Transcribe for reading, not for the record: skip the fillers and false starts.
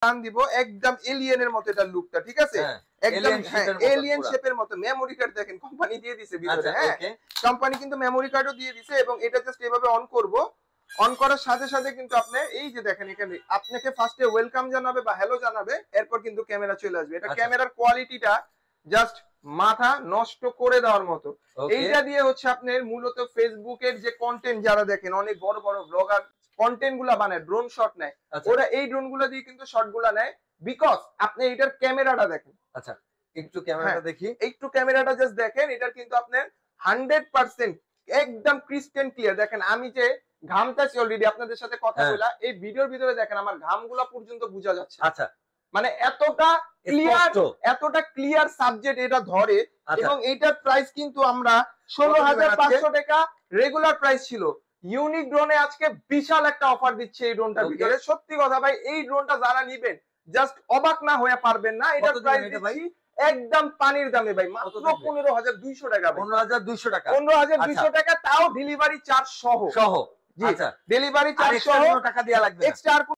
টান দিব একদম এলিয়েনের মতো এটা লুকটা, ঠিক আছে? একদম এলিয়েন শেপের মতো। মেমোরি কার্ড দেখেন কোম্পানি দিয়ে দিয়েছে ভিতরে, হ্যাঁ কোম্পানি কিন্তু মেমোরি কার্ডও দিয়ে দিয়েছে। এবং এটা জাস্ট এভাবে অন করব, অন করার সাথে সাথে কিন্তু আপনি এই যে দেখেন এখানে আপনাকে ফার্স্টে ওয়েলকাম জানাবে বা হ্যালো জানাবে, এরপর কিন্তু ক্যামেরা চলে আসবে। এটা ক্যামেরার কোয়ালিটিটা জাস্ট মাথা নষ্ট করে দেওয়ার মতো। এইটা দিয়ে হচ্ছে আপনার মূলত ফেসবুকের যে কন্টেন্ট যারা দেখেন অনেক বড় বড় ব্লগার কন্টেন্ট গুলা বানায়, ড্রোন শট নেয়, ওরা এই ড্রোন গুলা দিয়ে কিন্তু শট গুলা নেয়, বিকজ আপনি এটার ক্যামেরাটা দেখেন। আচ্ছা একটু ক্যামেরাটা দেখি, একটু ক্যামেরাটা জাস্ট দেখেন। এটার কিন্তু আপনার 100% একদম ক্রিস্টাল ক্লিয়ার। দেখেন আমি যে ঘামটাছি অলরেডি আপনাদের সাথে কথা বলা, এই ভিডিওর ভিতরে দেখেন আমার ঘামগুলা পর্যন্ত বোঝা যাচ্ছে। আচ্ছা মানে এতটা ক্লিয়ার সাবজেক্ট এটা ধরে। এবং এটার প্রাইস কিন্তু আমরা 16,500 টাকা রেগুলার প্রাইস ছিল। ইউনিক ড্রোনে আজকে বিশাল একটা অফার দিচ্ছে এই ড্রোনটার ভিতরে। সত্যি কথা ভাই, এই ড্রোনটা যারা নিবেন জাস্ট অবাক না হয়ে পারবেন না। এটার প্রাইস দিচ্ছি একদম পানির দামে ভাই, মাত্র 15,200 টাকা। 15,200 টাকা, 15,200 টাকা, তাও ডেলিভারি চার্জ সহ। সহ, জি ডেলিভারি চার্জ সহ, টাকা দেয়া লাগবে, এক্সট্রা